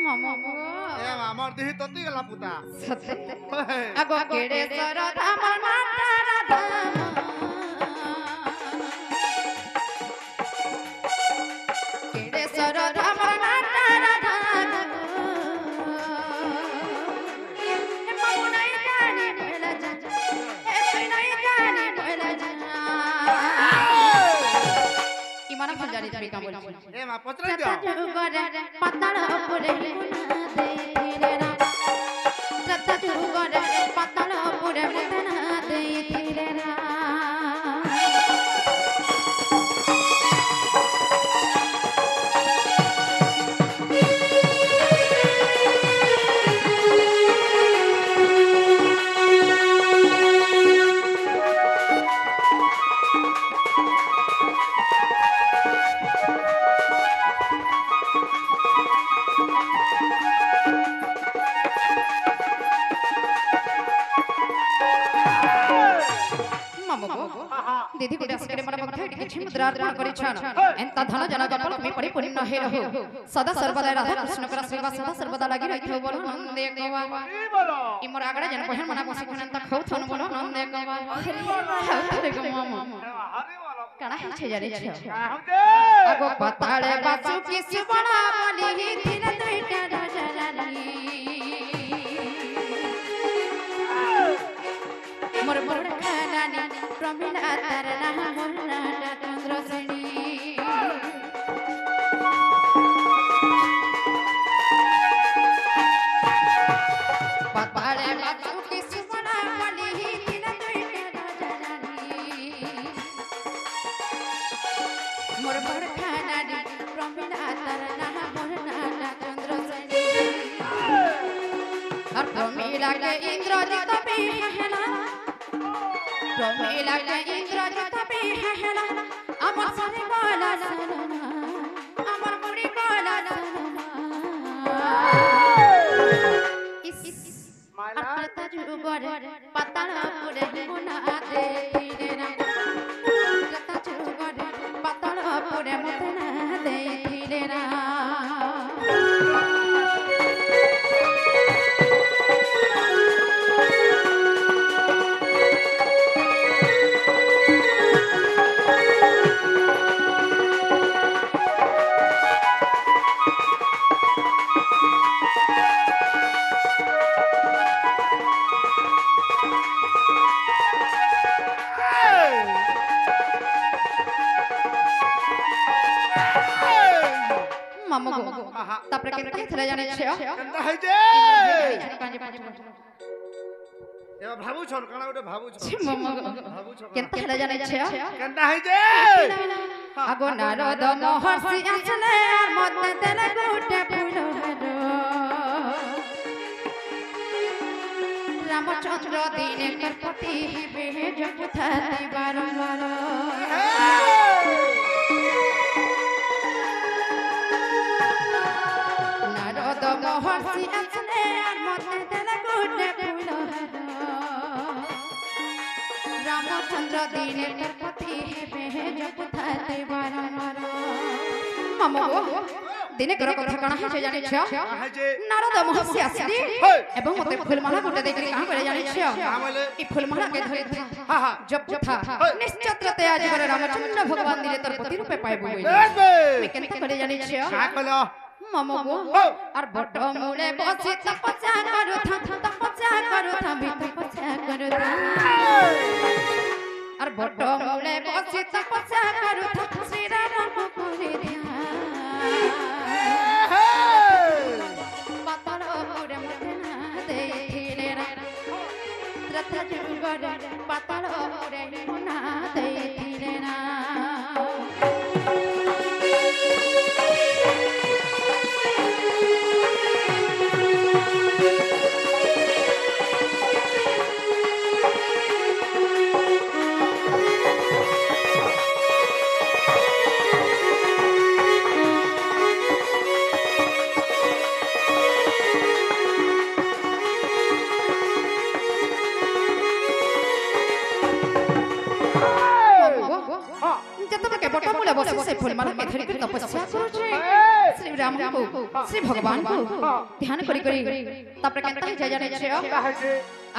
मामा ए আমার দেহি ততি গলা পুতা सत्य আগো কেড়ে সর ধামর মাতার ধাম কেড়ে সর ধামর মাতার ধাম এ মামু নাই জানি বলা যা এ তুই নাই জানি বলা যা ইমানা কোন জানি তুমি কাম বলছিস এ মা পচরা দিও পাতাল উপরে গুনা দে ধীরে রা সত্তা চুগরে পাতাল উপরে গুনা দে ধীরে রা दीदी को दस करे मन भक्त है कि मुद्रा अर्पण करि छन एंता धन जन कपल में परिपूर्ण हे रहो सदा सर्वदा राधा कृष्ण कर सेवा सदा सर्वदा लागि रहिथो बोलो नंदे गवा ई मोर आगडा जन पहिन मना बसी खन त खौ थन बोलो नंदे गवा अरे गो मामा काना है छे जाने छ आगो पताळे बासु की सुबणा बली दिन दुइटा रजलानी मोर मोर खानानी प्रमिला तरना मोरना चंद्रसेनी पताळे बासु की सुबणा बली दिन दुइटा रजलानी मोर मोर खानानी प्रमिला तरना मोरना चंद्रसेनी और प्रमिला के इंद्रजित बेहला प्रमिला के इंद्रजित बेहला अमर सरे बाला सजना अमर मुड़ी बाला सजना इस अर्थ जुगर पताल पुरे मुना दे धीरे रा अर्थ जुगर पताल पुरे मुना दे धीरे रा मामा को तापरे केनता थले जाने छ কেনতা হই যে এ ভাবু ছন কানা ওটা ভাবু ছন मामा ভাবু ছন केनता थले जाने छ কেনতা হই যে আগো নারদ মহর্ষি আসলে আর মধ্যে তেলে গুটে ফুলহার রামচন্দ্র দিনে করপতি হেবে জগথাতি বারবার নারদ মহর্ষি আসলে আর মধ্যে তেলে গুটে ফুলহার रामचंद्र दिने करपति हेबे जगथाते बारंबार मामा दिने कर कथा कणा है जानि छ है जे नारद महर्षि आसी एवं मते फूलमाला गुटे देखि कहां करे जानि छ ई फूलमाला के धरि था हां हां जब था निश्चितते आज बर रामचंद्र भगवान दिने तरपति रूपे पाइबो मैं केनता करे जानि छ का कलो मामा गो और बट मूले बसी तपस्या करू था भी तपस्या करू था और बट मूले बसी तपस्या करू था श्री राम को करे ध्यान पताल पुरे मुना दे धीरे रा रथ जुगर पताल पुरे मुना दे धीरे रा बसी से फूलमाला के धरि तपस्या करू छी श्री राम को श्री भगवान को ध्यान करी करी तापर केनता है जाने छे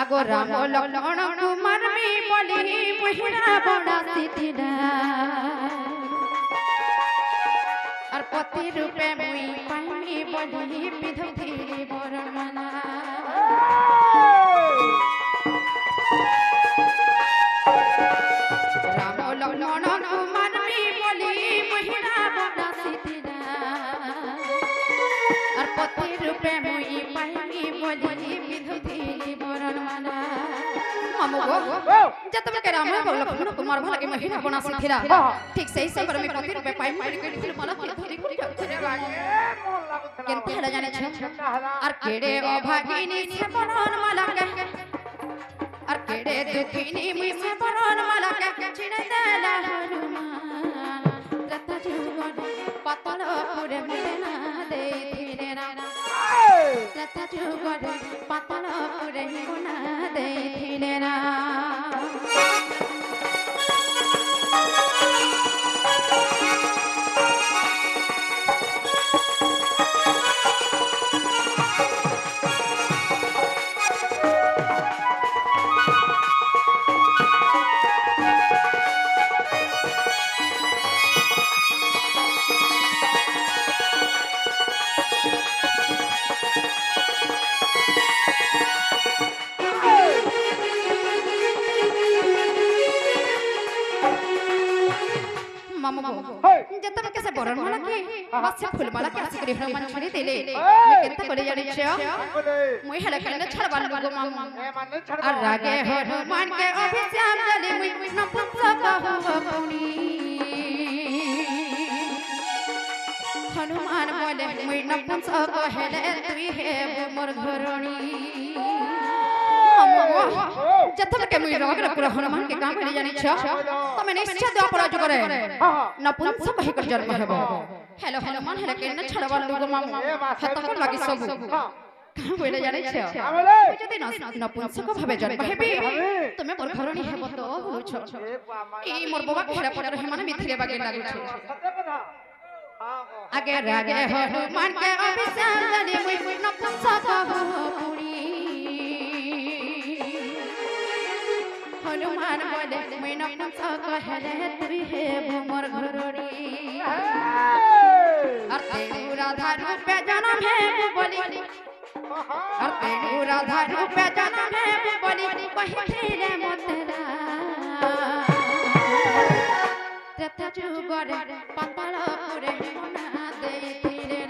आगो राम लक्ष्मण कुमार में बोली महिरा बड़ा सिथिना और पति रूपे मुई पाइमी बोली विधि बरण मना राम लक्ष्मण कुमार में बोली महिरा बड़ा सिथिना और पति रूपे मुई पाइमी बोली विधि बरण मना हमगो जब के राम लक्ष्मण कुमार भला के महिरा बना सिथिरा ठीक सही से पर में पति रूपे पाइमी बोली के मला धरी धरी केनते हला जाने छ और केड़े अभागिनी से बरण मला के और केड़े दुखिनी मुई से बरण मला के छिने देला हनुमान रत जुगन पतल पुरे मना दे धीरे ना रत जुगन पतल पुरे मना दे धीरे ना जतम कैसे बरण माला के बस फूल माला के आसी करे हनुमान छड़ी देले मैं केनता करे जानि छ मुई हला कने छड़बा लोगो माम और रागे हनुमान के अभिश्याम जले मुई नपुंसक बहुनी हनुमान बोले मुई नपुंसक हेले तुई हे मोर घरणी जतम के मुई राग पूरा हनुमान के काम करे जानि छ तमे निश्चय दो अपराध करे नपुंसक कहि कर जन्म हेबो हेलो हनुमान हेले के न छड़वा लोगो माम हतक लागि सब काम होइले जानि छ जदि नपुंसक भाबे जन्म हेबी तमे मोर घरणी हेबो तो होछ ई मोर बाबा खेला पटर हे माने मिथिले बागे लागु छ आगे रागे हनुमान के अभिशाप जने मुई नपुंसक बहुनी हनुमान बोले मैं नपुंसक हेले तुई हे मोर घरणी और तेनु राधा रूपे जन्म है बोली और तेनु राधा रूपे जन्म है बोली कहिथिले मतरा रथ जुगरे पतल पुरे मना देथिले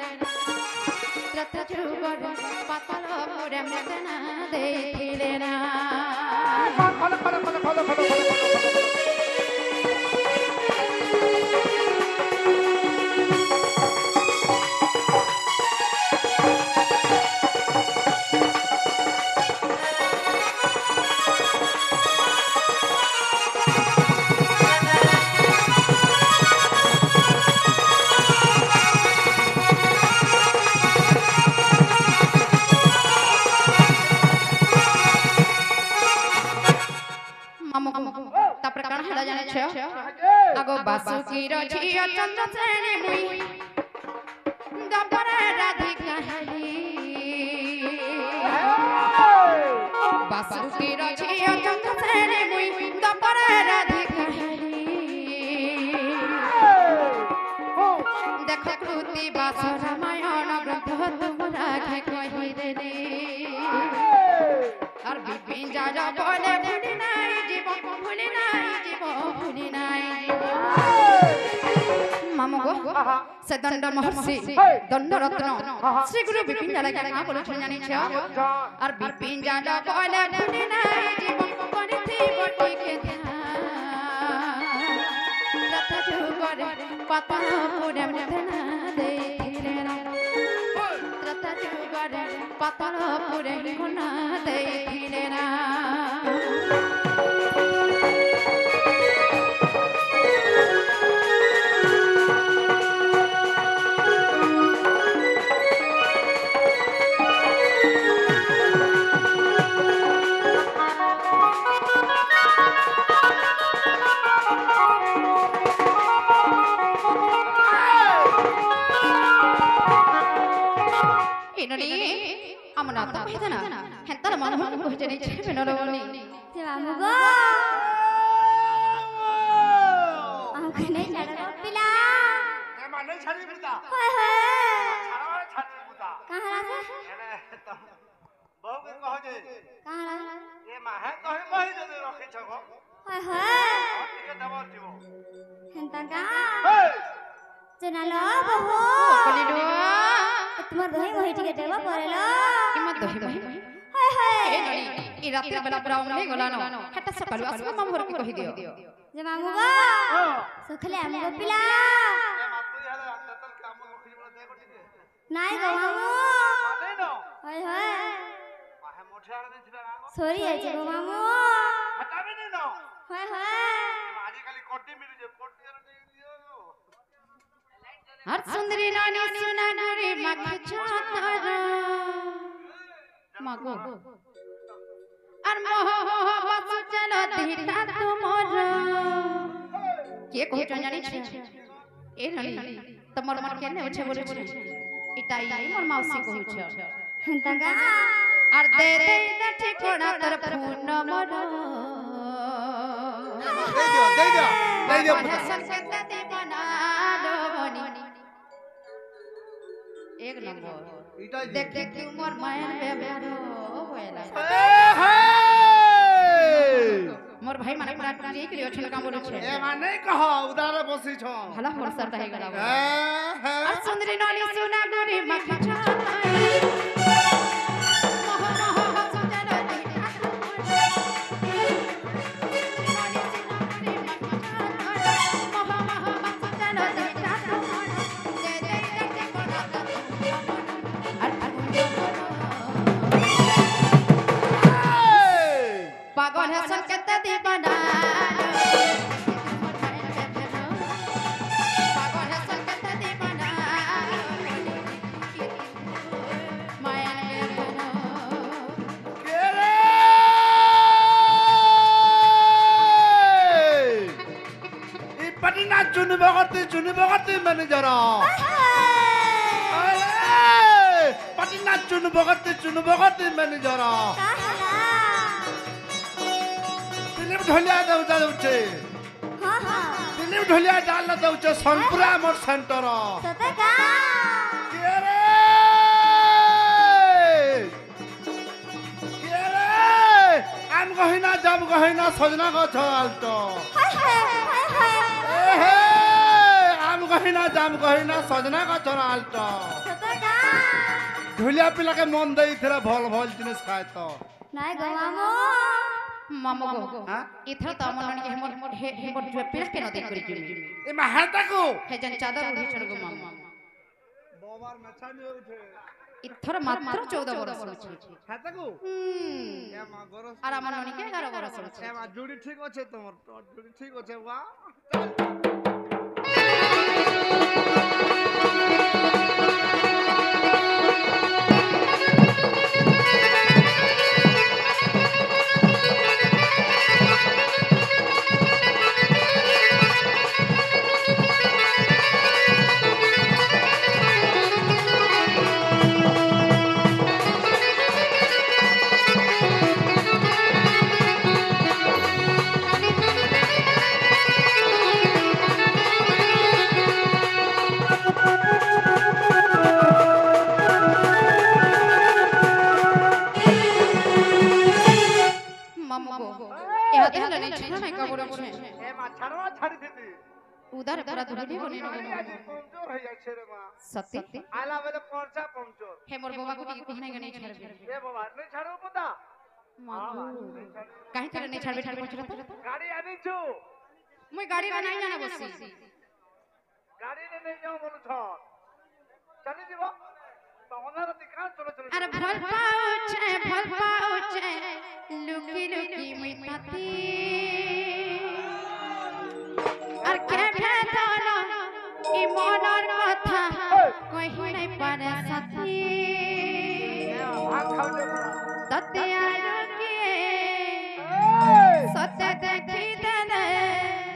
रथ जुगरे पतल पुरे मना देथिले ना आगो बासुकी रचिया चंद्रसेन मुई गपरे राधिका हली बासुकी रचिया चंद्रसेन मुई गपरे राधिका हली देख कृति बास रामायण ग्रंथ तुमरा के कहि देले और विपिन जा बोले भूली नहीं जीवन भूली नहीं जीवन भूली नहीं मामगो से दंड महर्षि दंड रत्न श्री गुरु विपिन जा लगे का बोलो जानि छ और विपिन जा बोले भूली नहीं जीवन परिथि बटी के रथ जुगरे पतन पुरे मना देथिले रथ जुगरे पतन पुरे मना देथिले ना এননি আমরা তো কইতে না হেতার মন হল কইতে নেই ছেবে নরবনি যে মামু গো আমাকে নেই ছাড়ো পিলা এ মানে ছাড়ি বুদা হয় হয় ছাড়ি বুদা কাহারা से এনে তো বহু কে কহ যে কাহারা এ মা হে কহে মহি যদি রখি ছক হয় হয় ঠিক দেব দিব হেনতা কা হে জনালো বহু কলিডো তোমার দহি মহি টিকে দেব পরেলো ইমত দহি মহি হয় হয় এননি এই রাতের বেলা পুরা অমলে গলানো হেতা সকালু আসবা মামু ঘরকে কহি দিও যে মামু গো সখলে আমগো পিলা এ মা তুই হলে আত্তার কাম রখি বলে দে গটিকে নাই গো মামু মানে ন হয় হয় মা হে মোঠে আর দিছিল না সরি আছে গো মামু হটাবে নি ন হয় হয় আজি খালি কটি মিলি যে কটি আর দিও আর সুন্দরী নানি সোনা গরে মাখে চাঁদার মাগো আর মোহ বাসু চলো দিটা তোমার কে কইছ জানিছ এ নানি তোমার মন কেনে আছে বলেছে এটাই মোর মাউসি কইছ হেনতা কা আর দে দে না ঠিকানা তোর ফোন নম্বর দে দিও বাবা সংকেত দেবনা দবনি এক নম্বর এটাই দেখ দেখ তোমার মায়ের ব্যবহার হইলা মোর ভাই মানে পুরা ঠিক রে অছল কাম বলছে এ মানে কহ উদারে বসিছ ভালো ফরসাটা হয়ে গেল হ্যাঁ আর সুন্দরী নানি সোনা গরে মাখা চাঁদ पागल है संकेत दीवाना पागल है संकेत दीवाना माया बनो কে রে এই পাটিনা চুনি বগতি ম্যানেজার পাটিনা চুনি বগতি ম্যানেজার কাহারা ফিল্ম ঢলিয়া যাচ্ছে হ্যাঁ হ্যাঁ ফিল্ম ঢলিয়া ডাল যাচ্ছে সোনপুরা মোর সেন্টার সতে কা কে রে আম গহিনা সজনা গছ আলট হয় হয় হয় এহে আম গহিনা সজনা গছ আলট সতে কা ঢুলিয়া পিলাকে মন দেইথিলা ভাল ভাল জিনিস খায় তো নাই গো মামু मामो गो হ্যাঁ इथर त मन नि हमर हमर जो पिला के नदी करी जुमी এ মা হাতাকো हे जन चादर उठी चढ़ गो मामा বাবার মেছা নিয়ে উঠে इथर मात्र 14 बरस होछि হাতাকো এ মা গরস আর আমার ননি के 11 बरस होछि এ মা জুড়ি ঠিক আছে তোমার জুড়ি ঠিক আছে ওয়া मामो गो ए हाते हलनी छना নাই का বড় আছে এ মা ছাড়বা ছাড়ি দিতি उधर पूरा दुबली बने আজ পঞ্চর হয়ে যাচ্ছে রে মা सत्य আলা বলে পরচা পঞ্চর हे मोर बाबा को की कहने नहीं छाड़ এ বাবা নে ছাড়ো পদা मामो काहे करे नहीं छाड़ बैठा पहुंचला तो গাড়ি আনিছো মই গাড়ি बनाई जाना बसी গাড়ি নে নেই যাও বলছ চলে দিব তোমার রাতে কাজ চলে চলে अरे भल पाउचे लुकी लुकी मिताती আর কে ভেদনা ই মনের কথা কই নাই পারে সাথী ভাত খাও যে ততে আর কি সতে দেখি দেলে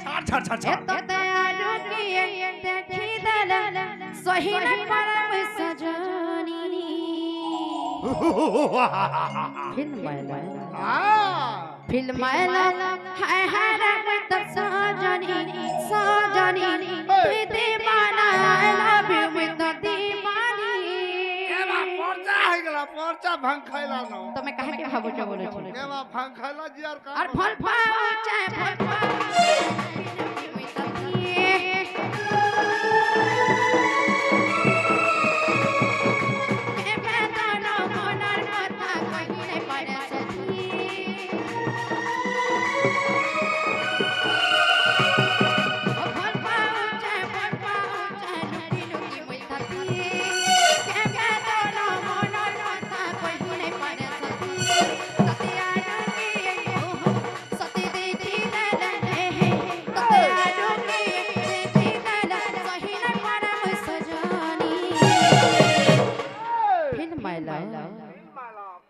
ছাড় ছাড় ছাড় ছাড় ততে আর কি দেখি দেলে সহি নাই পারে সজনী फिल्म वाला हाँ फिल्म वाला हाय हाय रे मतलब सजनी सजनी तू दीवाना आई लव यू विद दीवानी एमा पर्चा है गला पर्चा भांग खाइला न तो मैं कहे के भाबो जो बोले छी एमा भांग खाइला जी और का और फल चाहे फल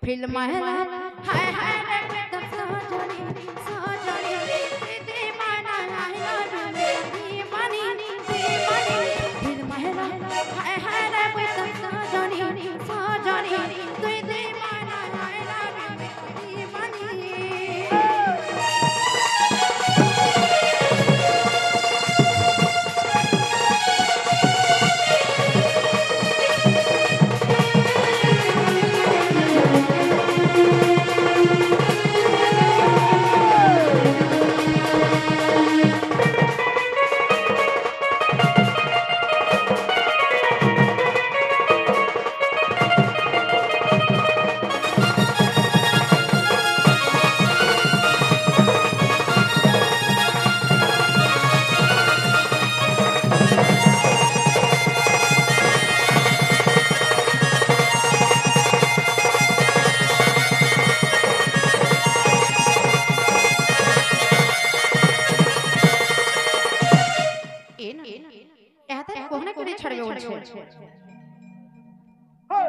फिल्म है हाय हाय रे मतलब सजनी सजनी दीवाना I love you Deewani Deewani film है हाय हाय रे मतलब सजनी सजनी तू दीवाना आई लव यू दीवानी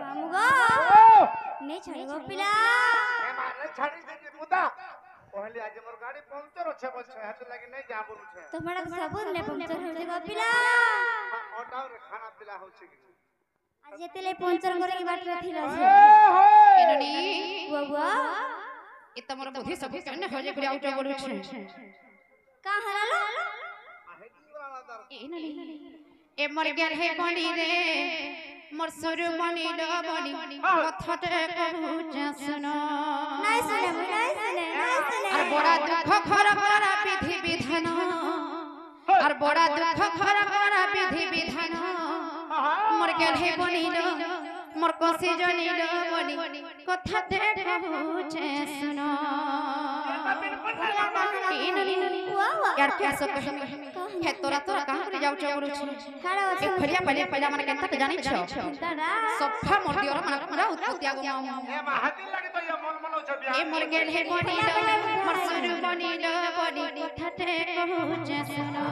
আমগো নে ছাড়িব পিলা एमा ने छाड़ी दे मुदा पहले आज मोर गाड़ी पंक्चर আছে বলছে হাতে লাগি নাই যা বলছে তোমার সাবুন নে পঞ্চর হইছে গো পিলা অটাও রে খানা পিলা হচ্ছে কি আজ এতেলে পঞ্চর করে কি বাটরে থিলা છે এননি বাবা એ તમારો બુદ્ધિ સબ કેને હજે કરી આઉટ બોલું છે કા હરાલો એનની એ મર ગેલ હે બની રે मोर सुर बनी लो बनी कथटे कहू जसनो নাই শুনে নাই শুনে और बड़ा दुख खरा खरा विधि विधान और बड़ा दुख खरा खरा विधि विधान मोर गेल हे बनी लो मोर कोसी जनी लो बनी कथटे कहू जसनो यार कैसे कहमी हे तोरा तोरा कहां करे जाउ चोरू छी খাড়া ए खलिया पहले पहले मन केनता के जानि छ দাদা सफा मोटियोर मन पूरा उत्पत्ति आगो एमा हाथी लागे तो ये मन मन छ बिया ए मोर गेल हे बनी लो मोर सुर बनी लो बनी कथटे कहू जसनो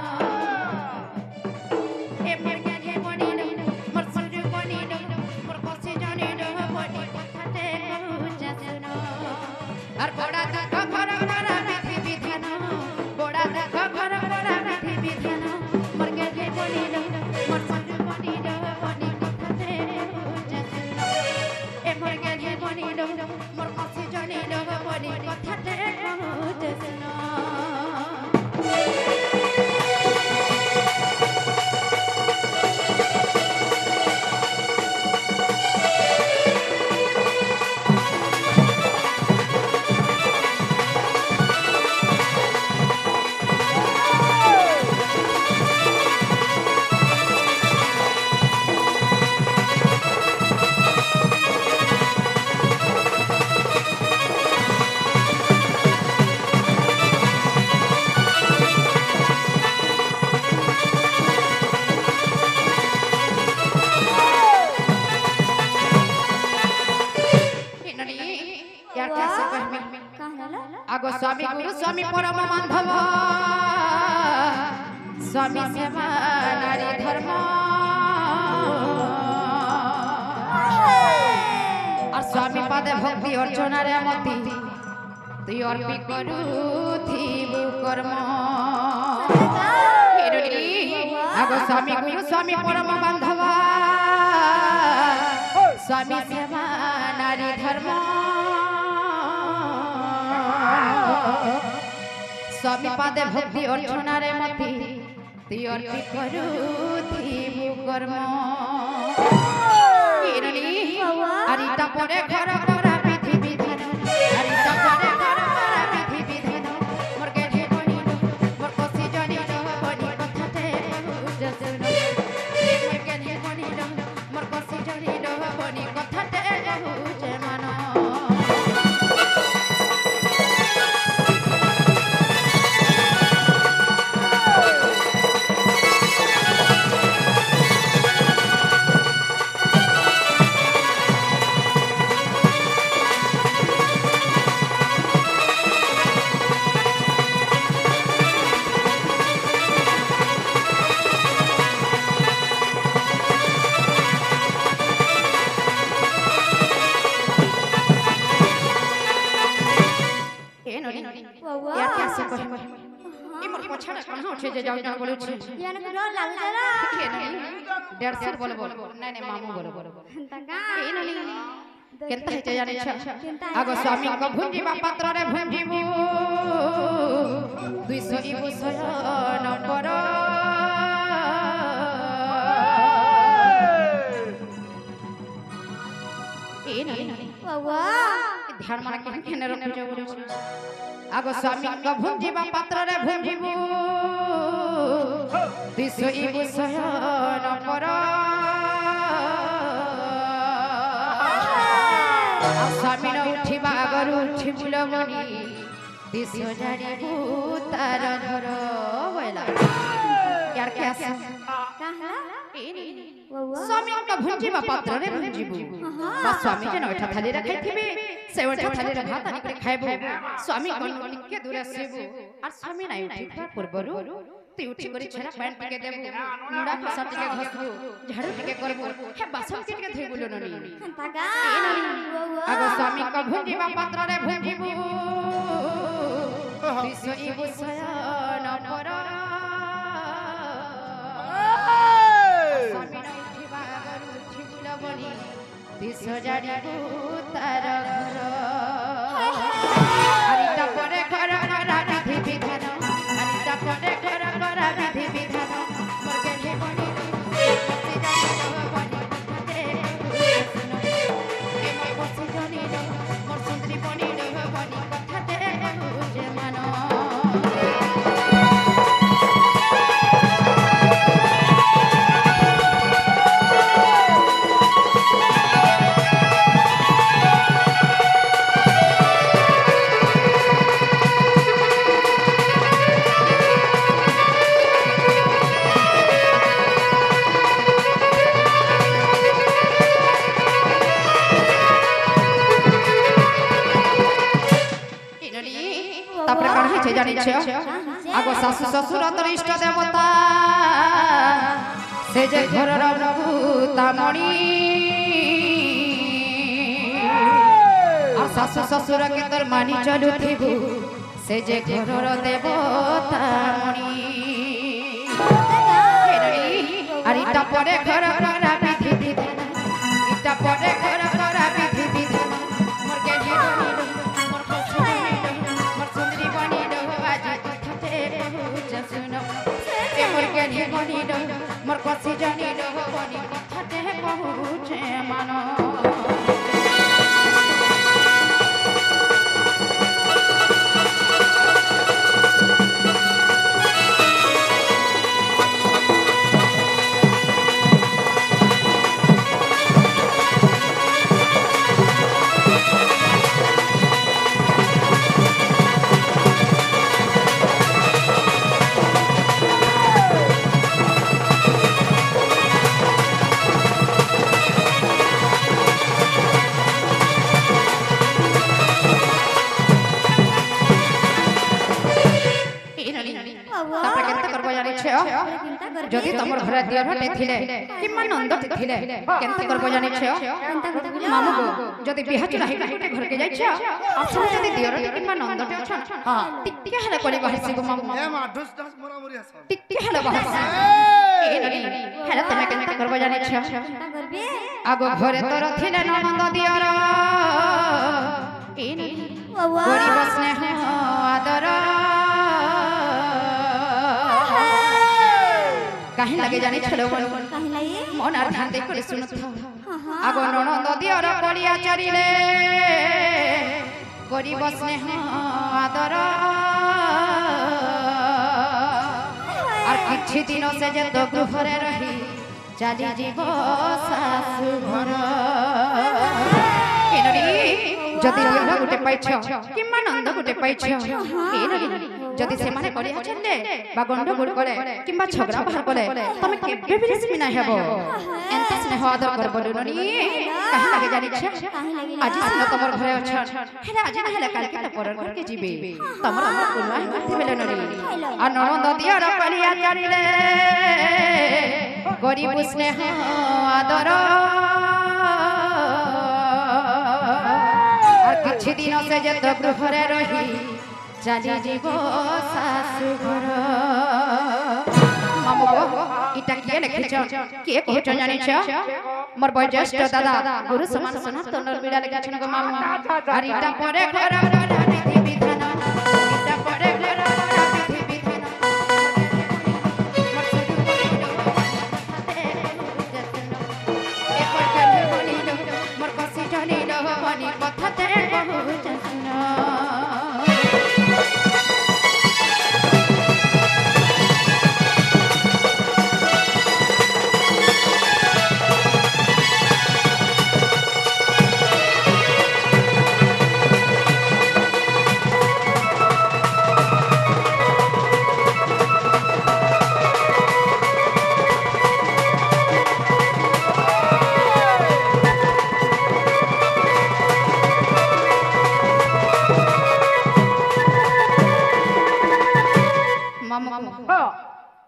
ए मोर गेल हे बनी लो मोर सुर बनी लो मोर कोसी जनी लो बनी कथटे कहू जसनो और बड़ा दुख खरा खरा विधि विधान बड़ा दुख खरा खरा विधि विधान मोर गेल हे बनी लो मोर सुर बनी लो बनी कथटे कहू जसनो ए मोर गेल हे बनी लो मोर कोसी जनी लो बनी कथटे कहू जसनो आगो स्वामी गुरु स्वामी परम बांधव स्वामी सेवा नारी धर्म और स्वामी पदे भक्ति अर्चना रे मति तुई अर्पी करू थीबु कर्म आगो स्वामी गुरु स्वामी परम बांधव स्वामी सेवा नारी धर्म स्वामी पादे भक्ति अर्चना रे मति तियर्ति करूथिबु कर्म आरिता परे घर करा विधि विधान आरिता परे घर करा विधि विधान मोर के जीवनी मोर कोसी जनी बनी कथाते जसुन मोर के जीवनी मोर कोसी जनी बनी कथाते जे मानो छे जे जाऊ बोलू छे याने को डर लाग जरा के नहीं 150 बोल बोल नहीं नहीं मामू बोल बोल तका ए नहीं केनता हे जाने छ आगो स्वामी को भुंजीबा पात्र रे भुंजीबू 200 इबु नंबर ए नहीं बाबा ध्यान माने के केने रखु जा बोलू छे आगो स्वामी को भुंजीबा पात्र रे भुंजीबू 200 इबु नंबर स्वामी न उठिबा गरु उठी बुलमणी 200 जानिबू तार घर बोला यार क्या सा कहला बाबा स्वामी का भुंजीबा पात्र रे भुंजीबू बस स्वामी जे नठा थाली रखे थिबे से ओठा थाली रे भात निकरे खाइबो स्वामी कोन टिके दूर आसीबो और स्वामी नै उठिबा पूर्वरु ती उठी करी छरा पैंट टिके देबो मुडा खसा टिके घसबो झाड़ू टिके करबो हे बासन टिके धइ बोलो ननी तका आगो स्वामी का भुंजीबा पात्र रे भुंजीबू 200 इबु नंबर स्वामी न उठिबा गरु उठी बुलबनी 200 जानिबू तार घर आरिता परे घर करा विधि विधान आरिता परे घर करा विधि विधान मोर के जीवनी कोसी जानी बनी कथाते ए मोर कोसी जानी मोर सुंदरी बनी बनी कथाते जे मानो तापर कण है जानि छ आगो सासु ससुर तर इष्ट देवता से जे घर रघुता मणि और सासु ससुर के तर मानी चलु थिबु से जे घर देवता मणि अरे इटा परे घर करा विधि विधान इटा परे घर करा विधि विधान मोर के जीवनी मोर खुशी मोर सुंदरी बनी आज कथाते जसुन ए मोर के जीवनी मोर खुशी जानी बनी कथाते पहुँचे मानो जदि तमर घर दियर हटे थिले किम्मा नंद थिले केनते करबो जानि छ मामू गो जदि बिहा चला हे गुटे घर के जाय छ असल जदि दियर किम्मा नंद टे छ हां टिक्के हले कोली बहसी गो मामू ए मा ढुस ढुस मोरा मोरी हस टिक्के हले बहसी ए ननी हले तमे केनते करबो जानि छ करबे আগো ঘরে তোর থিলে ননদ দিয়র বাবা গরিব স্নেহ আদর কাহে লাগে জানি ছিল কাহে লাগে মন আর ধ্যান দে করে শুনত হ্যাঁ আগো ননদ দিয়র কলিয়া চরিলে গরিব স্নেহ আদর আর কিছু দিন সে যে তো গৃহরে রহি চালি যাব শাশু ঘর কেনরি যদি লাভ গুটে পাইছ কিংবা নন্দ গুটে পাইছ কেনরি যদি সেমানে করি আছন্দে বা গন্ডগোল করে কিংবা ঝগড়া বাহার করে তুমি কেবে বি রেসমি না হেব এন্তা স্নেহ আদর করব দুননি কাহে লাগে জানিছ কাহে লাগে আজি সিনো তোমার ঘরে অছ হেলে আজি না হেলে কালকে তো পরর ঘরকে জিবে তোমার আমার কোনো আই মাথি বেলে নরি আর ননদ দিয়ার কলিয়া জানিলে গরিব স্নেহ আদর আর কিছু দিন সে যে তো গৃহরে রহি চালি যাব শাশু ঘর মামু এটা কি লিখিছ কে কহছ জানিছ মোর বয়োজ্যেষ্ঠ দাদা গুরু সমান সনাতন বিড়া লিখিছ গো মামু আর এটা পরে ঘর বিধি বিধান এটা পরে ঘর বিধি বিধান মোর কসি জানিল মনি কথাতে বহু যত্ন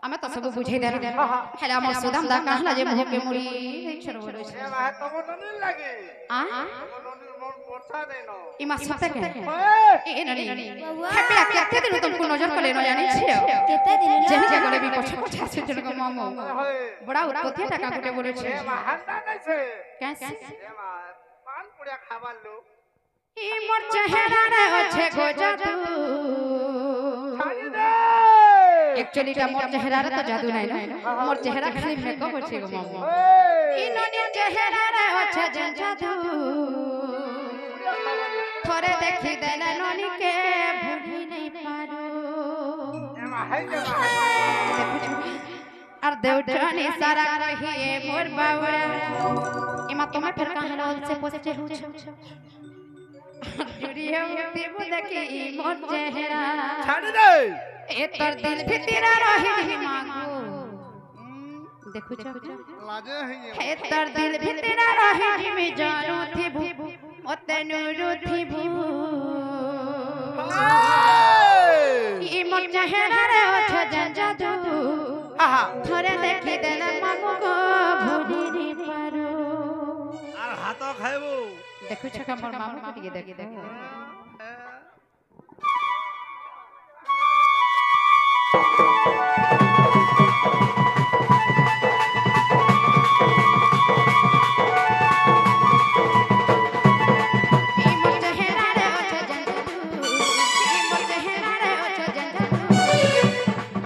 আমি তো সব বুঝাই দেন হেলে আমার সুদাম দা কাহলা যে মুখে মুড়ি ছড় বড় এ মা তোমার ননির লাগে আ তোমার ননির মন পড়ছা দেই ন ইমা সতে কে এ ননি বাবা হেপলা কেতে দিন তুমি নজর কলে ন জানিছ কেতে দিন যেন যে গলে বি পছ পছ আছে জনক মামু হয় বড়া উৎপত্তি টাকা গুটে বলেছে এ মা হান্ডা নাইছে কেসে এ মা পান পুড়িয়া খাবার লো ই মোর চেহারা রে আছে গো জাদু ছাড়ি দে एक्चुअली টা মোর চেহারা রে তো জাদু নাই না মোর চেহারা খালি মেকআপ আছে গো মামু ই ননি চেহারা রে আছে যেন জাদু থরে দেখি দেলে ননি কে ভুলি নাই পারো এ মা হাই দে মা আর দেউটানি সারা কহিए मोर बावरा इमा तुम्हें फिर कहां रोल से पोसे हो जुड़ी है देबो देखी मोर चेहरा ছাড়ি দে ए तोर दिल भितरा रही मांगो देखो লাজে হইয়ে हे तोर दिल भितरा रही जिमे जानो थी भू मते नुरु थी भू ई मोर चेहरा रे ओछ जादू আহা थरे देखी देले मांगो गो भूली नी पारो আর হাত খাইবো देखो छका मोर मामू को दिए देखी देखो ई मोर चेहरा रे ओछ जादू ई मोर चेहरा रे ओछ जादू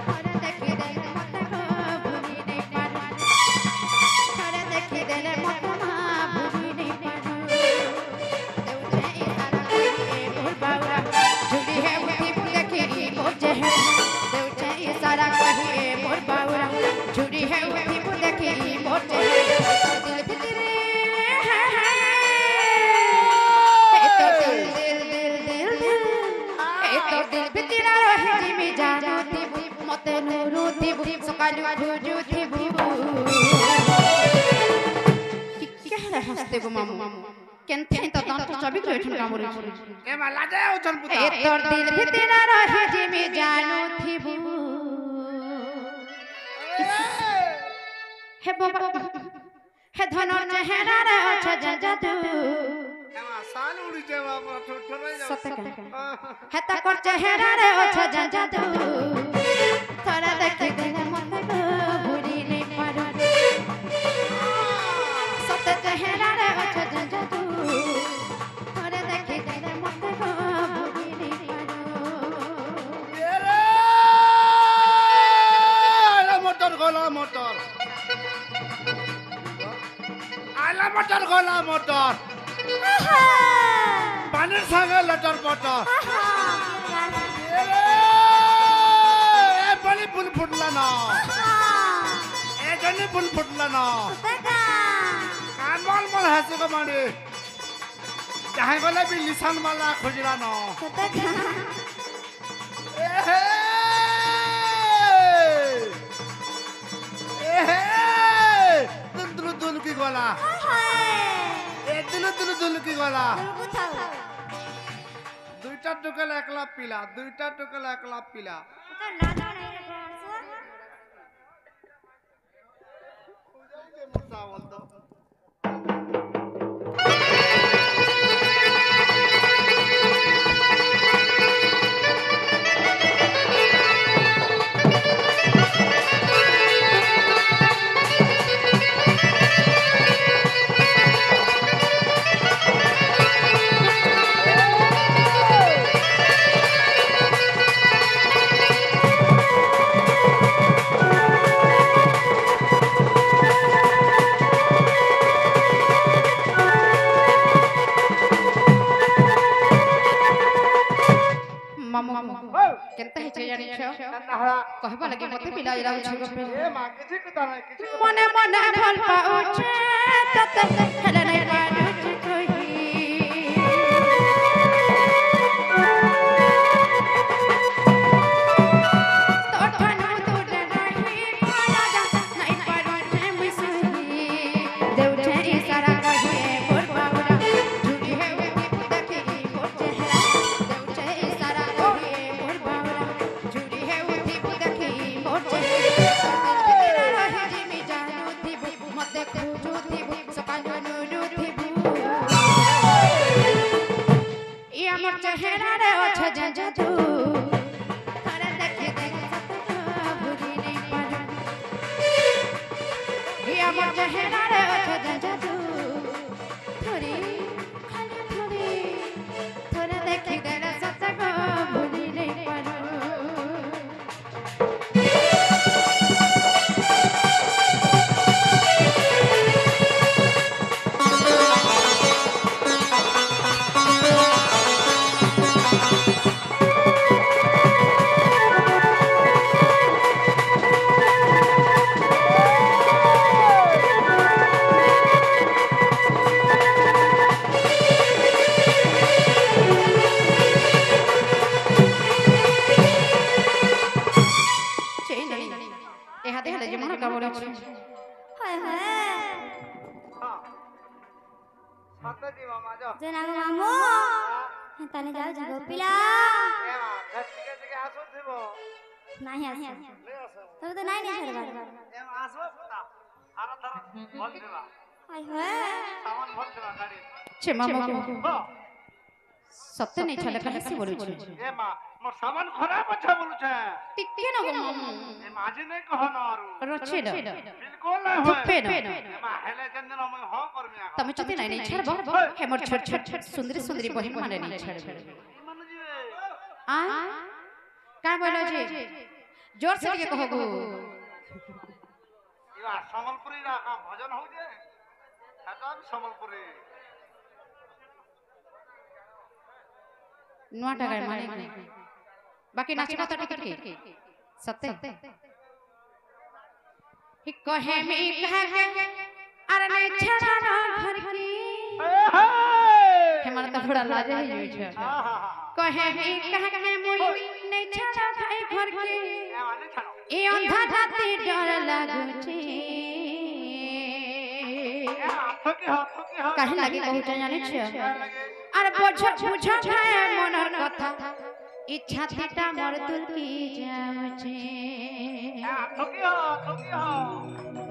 थरे देखी देले मते गो भूली नी पारो थरे देखी देले मते मा भूली नी पारो देउचे इशारा करिए मोर बावरा झुड़ी है उठी देखी मोर चेहरा देउचे इशारा कहिए मोर बावरा झुड़ी है उठी देखी मोर चेहरा दिल भितरे ए तो दिल भितरा रहे जिमी जानो थी मते नुरु थी सकालु खोजु थी केहरा हंसते गो मामू केनथे तो दांत चबिक रहिठन कामरे এ মা লাজে ওছন পুতা ए तोर दिल भितरा रहे जिमी जानो थी हे बाबा हे धनर चेहरा रे अच्छा जादू এ মা সাল উড়ি যায় বাবা ঠোঠরে যাও सत्य हे तकर चेहरा रे अच्छा जादू थोड़ा देखी देले मते गो भूली नहीं पारो सत्य चेहरा रे ओछ जंजा तू थोड़े देखी तेरे मत को भूली रे आला मोटर गोला मोटर आला मोटर गोला मोटर पानीर संगे लटर पटर ए बड़ी फुल फुटला ना ए जनी फुल फुटला ना कानमल मल हसे को माने जहां गले भी लिसान वाला खोजला ना ए हे दुल की गला ए दुल की गला দুইটা টুকেল একলা পিলা দুইটা টুকেল একলা পিলা केनता हे छै जानि छ नहरा कहबा लगे मते पिला इरा छै ए मां किछि कता नै किछि मने मने भल पाउ छै तते हेले नै पाडु छै कहि चेहरा रे ओछ जंजा तू थोड़े देखे देख भूली नहीं पाडू ये हमर चेहरा रे ओछ जंजा तू थोड़ी खाली थोड़े देखे देख सत को भूली नहीं पाडू जना मामू ताने जाओ जीगो पिला धरती के आसो थिबो नाही आसे तो नाही छड़बा एम आसो आरा धर भल देबा हाय हाय सामान भल देबा गाड़ी छे मामू सत्य नहीं छले कहे से बोलु छी ए मां मोर सामान खराब छ बोलु छ टिके न गो मामू ए माजी नहीं कहो न आरो रछे द बिल्कुल नहीं होय पे न ए मां हेले जन दिन हम हो करमी आ तमे चते नहीं छड़बो हे मोर छोट छोट सुंदरी सुंदरी बहिन माने नहीं छड़बो मन जी आ का बोलो जी जोर से के कहो गो या समलपुरी रा का भजन हो जे हटा समलपुरी नुआटा गाय माने बाकी नाचबा तो टिकट के सत्य ही कहे में कहा अरे नहीं छड़ा ना घर की हमारा तो थोड़ा लाज है ये छ कहे में कहा के मोई नहीं छड़ा भाई घर के ए अंधा राती डर लागु छी कहे लगे कहू जाने छ अरे बुझ है मनर कथा इच्छा थीटा मोर तुलकी जाऊ छे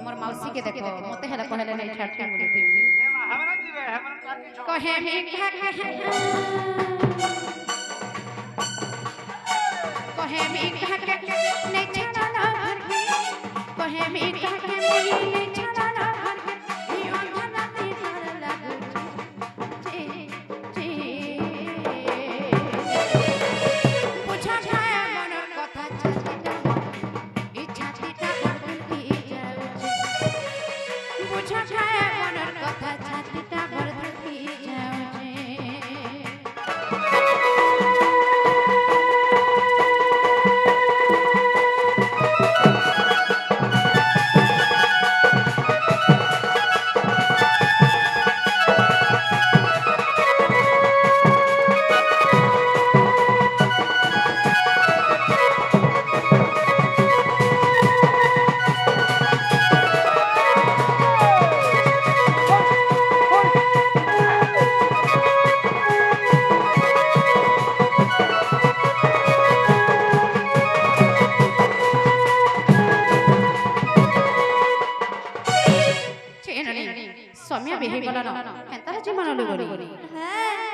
मोर मौसी के देखो मते हेला कहले नहीं छाटके बोली थी हमरा जीवे हमरा काकी छ कहे में कहे में कहे नहीं छड़ा ना घर के कहे में कहे नहीं छड़ा ना घर के ई अंधा राती डर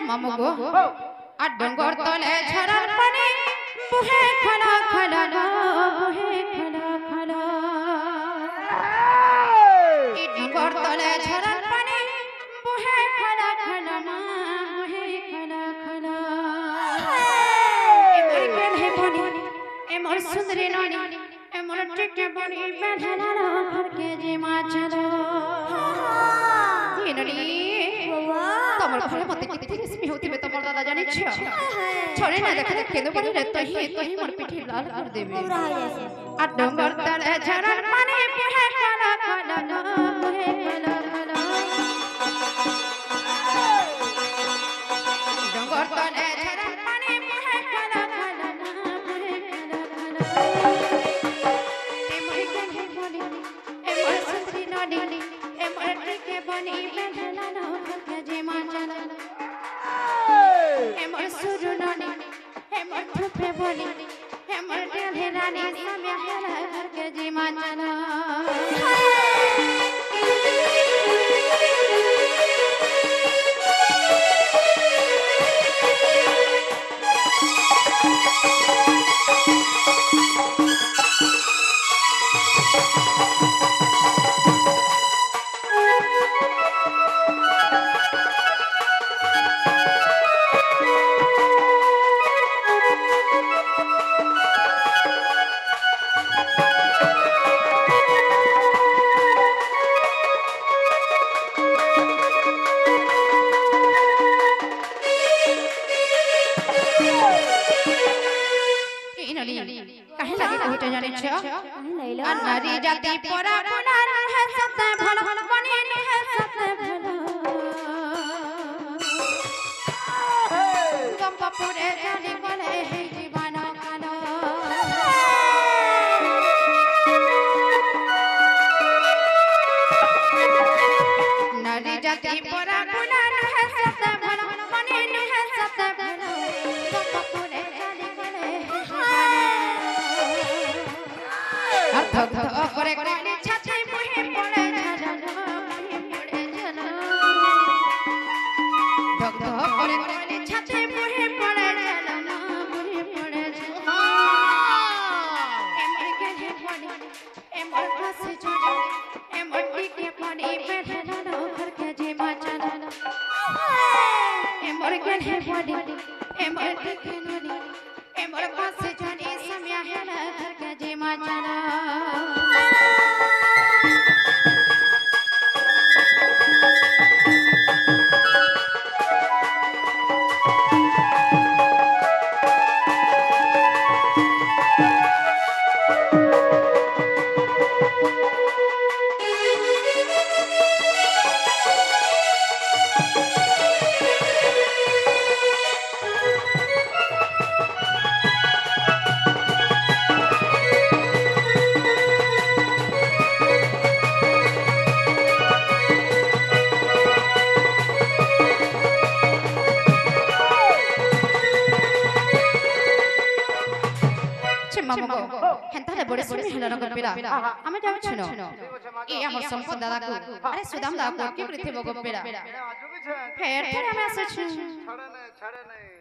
মামু গো আর ডঙ্গর তলে ঝরার পানি বহে খলা খলা বহে খলা খলা এই ডঙ্গর তলে ঝরার পানি বহে খলা খলা বহে খলা খলা এমর গেল হে বনি এমর সুন্দরী ননি এমর টিকে বনি বেধালা ঘর কে যে মা চলো ননি তোমার ঘরে মতে কিতে রেশমি হতিবে তোমার দাদা জানিছ ছড়ে না দেখে কেঁদে পড়ি রে তোহি মোর পিঠে লাল করে দেবে আর ডঙ্গর তলে ঝরার পানি বহে খলা খলা বহে খলা খলা ডঙ্গর তলে ঝরার পানি বহে খলা খলা বহে খলা খলা এমর গেল বনি এমর সুন্দরী ননি এমর টিকে বনি বেধালা ঘর কে যে মা চলো এমর সুরু ননি এমর থুপে বনি এমর ঢেলে রানী সামনে হেলা ঘর কে যে মা চলো কাহে লাগি কইতে জানিছ আর নারী জাতি পরা পরা নহে সতে ভালো বনি নহে সতে ভালো গম্পাপুরে জানি বলে হে জীবন কালো নারী জাতি পরা পরা নহে সতে ভালো বনি নহে সতে ভালো গম্পাপুরে জানি বলে আর ধক ধক করে কইলে ছাতে বহে পড়ে ঝালো পড়ে ঝালো ধক ধক করে কইলে ছাতে বহে পড়ে ঝালো বহে পড়ে ঝালো এমর গেল বনি এমর কাছে চলো এমর টিকে বনি বেধালা ঘর কে যে মা চলো এমর গেল বনি এমর টিকে ননি এমর কাছে জানি সামিয়া হেলা ঘর কে যে মা চলো হেন্তালে বড় সুমি হেলা রঙ পেরা আমি যাচ্ছ না এই আমার সম্পদ দাদাকু আরে সুদাম দাদা কি করিতে বগো পেরা ফের আমি আসছি ছাড়ে নাই